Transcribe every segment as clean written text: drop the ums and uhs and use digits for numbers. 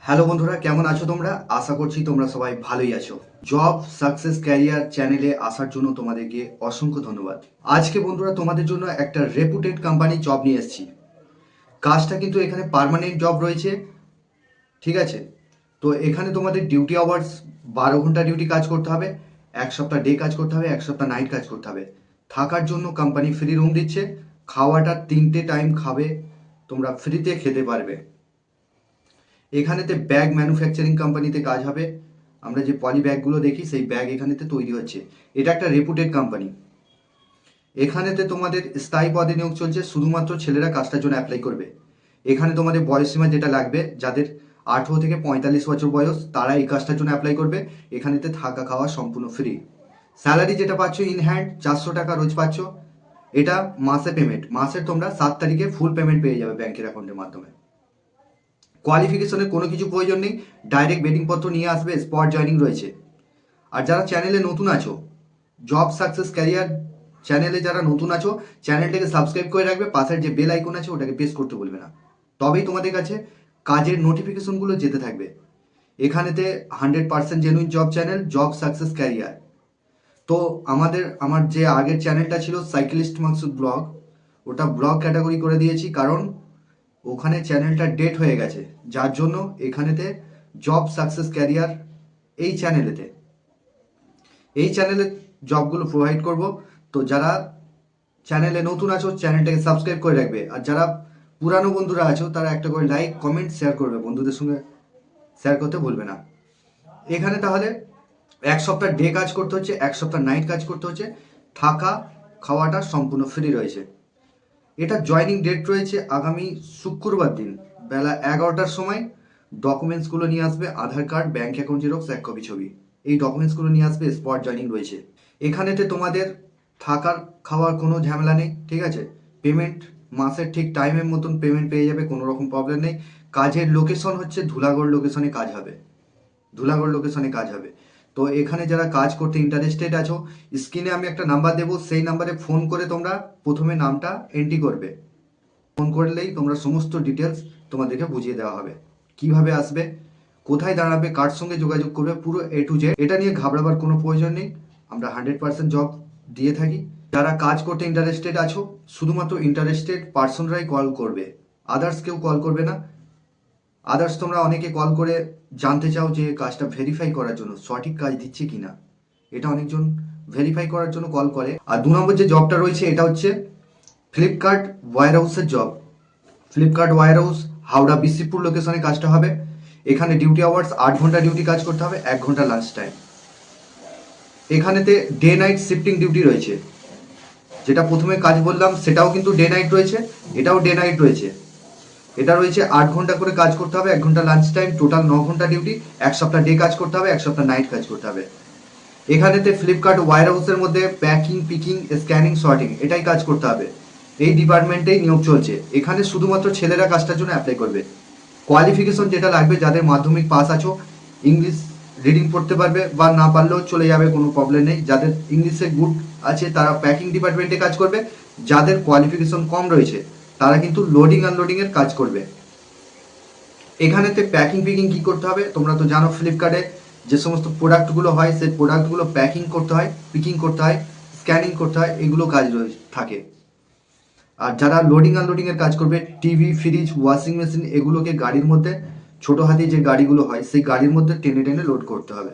Hello বন্ধুরা, কেমন আছো তোমরা? আশা করছি তোমরা সবাই ভালোই আছো। জব সাকসেস ক্যারিয়ার চ্যানেলে আসার জন্য তোমাদেরকে অসংখ্য ধন্যবাদ। আজকে বন্ধুরা তোমাদের জন্য একটা রেপুটেড কোম্পানি জব নিয়ে এসেছি। কাজটা কিন্তু এখানে পার্মানেন্ট জব রয়েছে, ঠিক আছে? তো এখানে তোমাদের ডিউটি আওয়ার্স 12 ঘন্টা ডিউটি কাজ করতে হবে, এক সপ্তাহ ডে কাজ করতে হবে, এক সপ্তাহ নাইট কাজ করতে হবে। থাকার জন্য কোম্পানি ফ্রি রুম দিচ্ছে, খাওয়াটা 3টে টাইম খাবে, তোমরা ফ্রিতে খেতে পারবে। এখানেতে ব্যাগ ম্যানুফ্যাকচারিং কোম্পানিতে কাজ হবে। আমরা যে পলি ব্যাগগুলো দেখি সেই ব্যাগ এখানেতে তৈরি হচ্ছে। এটা একটা রেপুটেড কোম্পানি। এখানেতে তোমাদের স্থায়ী পদে নিয়োগ চলছে, শুধুমাত্র ছেলেরা কাজটার জন্য অ্যাপ্লাই করবে। এখানে তোমাদের বয়সসীমা যেটা লাগবে, যাদের 18 থেকে 45 বছর বয়স তারা এই কাজটার জন্য অ্যাপ্লাই করবে। এখানেতে থাকা খাওয়া সম্পূর্ণ ফ্রি। স্যালারি যেটা পাচ্ছ ইন হ্যান্ড 400 টাকা রোজ পাচ্ছ। এটা মাসে পেমেন্ট, মাসের তোমরা 7 তারিখে ফুল পেমেন্ট পেয়ে যাবে ব্যাংকের অ্যাকাউন্টের মাধ্যমে। কোয়ালিফিকেশনের কোনো কিছু প্রয়োজন নেই, ডাইরেক্ট বেডিংপত্র নিয়ে আসবে, স্পট জয়নিং রয়েছে। আর যারা চ্যানেলে নতুন আছো, জব সাকসেস ক্যারিয়ার চ্যানেলে যারা নতুন আছো, চ্যানেলটাকে সাবস্ক্রাইব করে রাখবে, পাশের যে বেল আইকন আছে ওটাকে প্রেস করতে বলবে না, তবেই তোমাদের কাছে কাজের নোটিফিকেশনগুলো যেতে থাকবে। এখানেতে 100% genuine job channel, job success career. তো আমার যে আগের চ্যানেলটা ছিল সাইকেলিস্ট মাকসুদ ব্লগ, ওটা ব্লগ ক্যাটাগরি করে দিয়েছি, কারণ ওখানে চ্যানেলটা ডেট হয়ে গেছে, যার জন্য এখানেতে জব সাকসেস ক্যারিয়ার এই চ্যানেলে জবগুলো প্রোভাইড করব। তো যারা চ্যানেলে নতুন আছো চ্যানেলটাকে সাবস্ক্রাইব করে রাখবে, আর যারা পুরানো বন্ধুরা আছো তারা একটা করে লাইক কমেন্ট শেয়ার করবে, বন্ধুদের সঙ্গে শেয়ার করতে ভুলবে না। এখানে তাহলে এক সপ্তাহ ডে কাজ করতে হচ্ছে, এক সপ্তাহ নাইট কাজ করতে হচ্ছে, থাকা খাওয়াটা সম্পূর্ণ ফ্রি রয়েছে। এটা জয়নিং ডেট রয়েছে আগামী শুক্রবার দিন বেলা 11টার সময়। ডকুমেন্টসগুলো নিয়ে আসবে, Aadhaar card, bank account xerox, 1 copy ছবি। এই ডকুমেন্টসগুলো নিয়ে আসবে, স্পট জয়নিং রয়েছে। এখানেতে তোমাদের থাকার খাওয়ার কোনো ঝামেলা নেই, ঠিক আছে? পেমেন্ট মাসের ঠিক টাইমের মতন পেমেন্ট পেয়ে যাবে, কোনো রকম প্রবলেম নেই। কাজের লোকেশন হচ্ছে ধুলাগড় লোকেশনে কাজ হবে, ধুলাগড় লোকেশনে কাজ হবে। তো এখানে যারা কাজ করতে ইন্টারেস্টেড আছো, স্ক্রিনে আমি একটা নাম্বার দেবো, সেই নাম্বারে ফোন করে তোমরা প্রথমে নামটা এন্ট্রি করবে। ফোন করলেই তোমরা সমস্ত ডিটেলস তোমাদেরকে বুঝিয়ে দেওয়া হবে, কিভাবে আসবে, কোথায় দাঁড়াবে, কার সঙ্গে যোগাযোগ করবে, পুরো A to Z। এটা নিয়ে ঘাবড়াবার কোনো প্রয়োজন নেই, আমরা 100% জব দিয়ে থাকি। যারা কাজ করতে ইন্টারেস্টেড আছো, শুধুমাত্র ইন্টারেস্টেড পার্সনরাই কল করবে, আদার্স কেউ কল করবে না। আদার্স তোমরা অনেকে কল করে জানতে চাও যে কাজটা ভেরিফাই করার জন্য, সঠিক কাজ দিচ্ছে কিনা, এটা অনেকজন ভেরিফাই করার জন্য কল করে। আর 2 নম্বর যে জবটা রয়েছে এটা হচ্ছে ফ্লিপকার্ট ওয়্যার হাউসের জব। Flipkart warehouse Howrah Bisipur লোকেশনে কাজটা হবে। এখানে ডিউটি আওয়ার্স 8 ঘন্টা ডিউটি কাজ করতে হবে, 1 ঘন্টা লাঞ্চ টাইম। এখানেতে ডে নাইট শিফটিং ডিউটি রয়েছে, যেটা প্রথমে কাজ বললাম সেটাও কিন্তু ডে নাইট রয়েছে, এটাও ডে নাইট রয়েছে। এটা রয়েছে 8 ঘন্টা করে কাজ করতে হবে, 1 ঘন্টা লাঞ্চ টাইম, টোটাল 9 ঘন্টা ডিউটি। এক সপ্তাহ ডে কাজ করতে হবে, এক সপ্তাহ নাইট কাজ করতে হবে। এখানেতে ফ্লিপকার্ট ওয়্যার হাউসের মধ্যে প্যাকিং, পিকিং, স্ক্যানিং, সর্টিং এটাই কাজ করতে হবে। এই ডিপার্টমেন্টেই নিয়োগ চলছে। এখানে শুধুমাত্র ছেলেরা কাজটার জন্য অ্যাপ্লাই করবে। কোয়ালিফিকেশন যেটা লাগবে, যাদের মাধ্যমিক পাস আছো, ইংলিশ রিডিং পড়তে পারবে, বা না পারলেও চলে যাবে, কোনো প্রবলেম নেই। যাদের ইংলিশে গুড আছে তারা প্যাকিং ডিপার্টমেন্টে কাজ করবে, যাদের কোয়ালিফিকেশন কম রয়েছে তারা কিন্তু লোডিং আনলোডিংয়ের কাজ করবে। এখানেতে প্যাকিং পিকিং কী করতে হবে তোমরা তো জানো, ফ্লিপকার্টে যে সমস্ত প্রোডাক্টগুলো হয় সেই প্রোডাক্টগুলো প্যাকিং করতে হয়, পিকিং করতে হয়, স্ক্যানিং করতে হয়, এগুলো কাজ থাকে। আর যারা লোডিং আনলোডিংয়ের কাজ করবে, টিভি, ফ্রিজ, ওয়াশিং মেশিন এগুলোকে গাড়ির মধ্যে, ছোটো হাতি যে গাড়িগুলো হয় সেই গাড়ির মধ্যে টেনে টেনে লোড করতে হবে।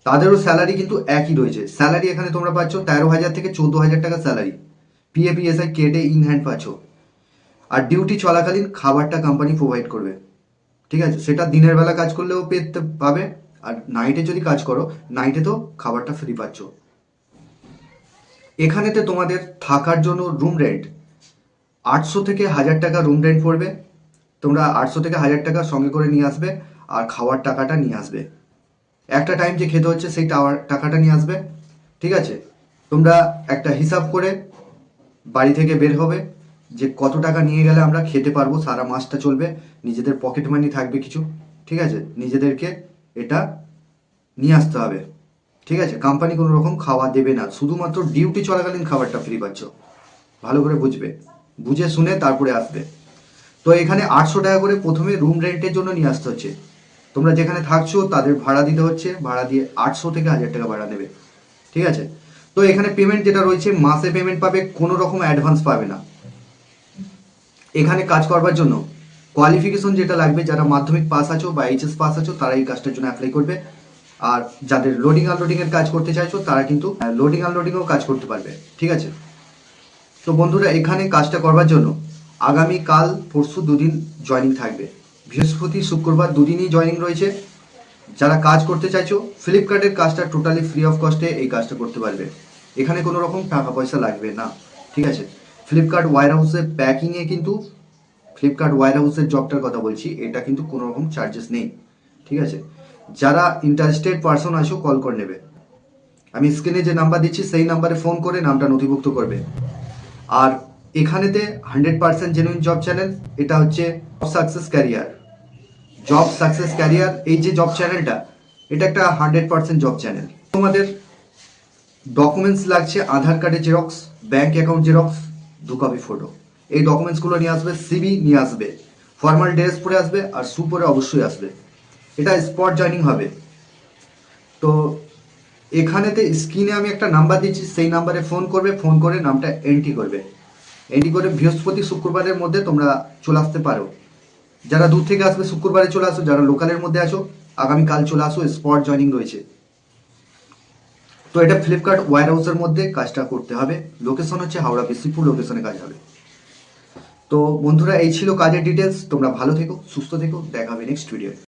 তাদেরও স্যালারি কিন্তু একই রয়েছে। স্যালারি এখানে তোমরা পাচ্ছ 13,000 থেকে 14,000 টাকা স্যালারি, পিএফ ইএসআই কেটে ইন হ্যান্ড পাচ্ছ। আর ডিউটি চলাকালীন খাবারটা কোম্পানি প্রোভাইড করবে, ঠিক আছে? সেটা দিনের বেলা কাজ করলেও পেতে পাবে, আর নাইটে যদি কাজ করো নাইটে তো খাবারটা ফ্রি পাচ্ছ। এখানেতে তোমাদের থাকার জন্য রুম রেন্ট 800 থেকে 1,000 টাকা রুম রেন্ট পড়বে। তোমরা 800 থেকে 1,000 টাকা সঙ্গে করে নিয়ে আসবে, আর খাওয়ার টাকাটা নিয়ে আসবে। একটা টাইম যে খেতে হচ্ছে সেই টাকাটা নিয়ে আসবে, ঠিক আছে? তোমরা একটা হিসাব করে বাড়ি থেকে বের হবে যে কত টাকা নিয়ে গেলে আমরা খেতে পারবো, সারা মাসটা চলবে, নিজেদের পকেট মানি থাকবে কিছু, ঠিক আছে? নিজেদেরকে এটা নিয়ে আসতে হবে, ঠিক আছে? কোম্পানি কোনো রকম খাওয়া দেবে না, শুধুমাত্র ডিউটি চলাকালীন খাবারটা ফ্রি পাচ্ছ। ভালো করে বুঝবে, বুঝে শুনে তারপরে আসবে। তো এখানে 800 টাকা করে প্রথমে রুম রেন্টের জন্য নিয়ে আসতে হচ্ছে। তোমরা যেখানে থাকছো তাদের ভাড়া দিতে হচ্ছে, ভাড়া দিয়ে 800 থেকে 1000 টাকা ভাড়া নেবে, ঠিক আছে। তো এখানে পেমেন্ট যেটা রয়েছে, মাসে পেমেন্ট পাবে, কোনো রকম অ্যাডভান্স পাবে না। এখানে কাজ করবার জন্য কোয়ালিফিকেশন যেটা লাগবে, যারা মাধ্যমিক পাস আছো বা এইচএস পাস আছো তারা এই কাজটার জন্য অ্যাপ্লাই করবে। আর যাদের লোডিং আনলোডিং এর কাজ করতে চাইছো তারা কিন্তু লোডিং আনলোডিংও কাজ করতে পারবে, ঠিক আছে। তো বন্ধুরা, এখানে কাজটা করবার জন্য আগামী কাল পরশু দুদিন জয়েনিং থাকবে, বৃহস্পতি শুক্রবার দুদিনই জয়েনিং রয়েছে। যারা কাজ করতে চাইছো ফ্লিপকার্টের কাজটা টোটালি ফ্রি অফ কস্টে এই কাজটা করতে পারবে, এখানে কোনো রকম টাকা পয়সা লাগবে না, ঠিক আছে। ফ্লিপকার্ট ওয়্যার হাউসে প্যাকিংয়ে কিন্তু, ফ্লিপকার্ট ওয়্যার হাউসের জবটার কথা বলছি, এটা কিন্তু কোনো রকম চার্জেস নেই, ঠিক আছে। যারা ইন্টারেস্টেড পারসন আছো কল করে নেবে, আমি স্ক্রিনে যে নাম্বার দিচ্ছি সেই নাম্বারে ফোন করে নামটা নথিভুক্ত করবে। আর এখানেতে 100% জেনুইন জব চ্যানেল, এটা হচ্ছে success career. Job success career এই যে জব চ্যানেলটা, এটা একটা 100% জব চ্যানেল। তোমাদের ডকুমেন্টস লাগছে আধার কার্ডের xerox, bank account xerox, 2 copy photo. এই ডকুমেন্টসগুলো নিয়ে আসবে, সিবি নিয়ে আসবে, ফর্মাল ড্রেস পরে আসবে, আর শু পরে অবশ্যই আসবে। এটা স্পট জয়নিং হবে। তো এখানেতে স্ক্রিনে আমি একটা নাম্বার দিচ্ছি, সেই নাম্বারে ফোন করবে, ফোন করে নামটা এন্ট্রি করবে। এন্ট্রি করে বৃহস্পতি শুক্রবারের মধ্যে তোমরা চলে আসতে পারো। যারা দূর থেকে আসবে শুক্রবারে চলে আসো, যারা লোকালের মধ্যে আছো আগামীকাল চলে আসো, স্পট জয়নিং রয়েছে। তো এটা ফ্লিপকার্ট ওয়্যার হাউসের মধ্যে কাজটা করতে হবে, লোকেশন হচ্ছে হাওড়া বিসিপুর লোকেশনে কাজ হবে। তো বন্ধুরা, এই ছিল কাজের ডিটেলস। তোমরা ভালো থেকো, সুস্থ থেকো, দেখা হবে নেক্সট ভিডিও।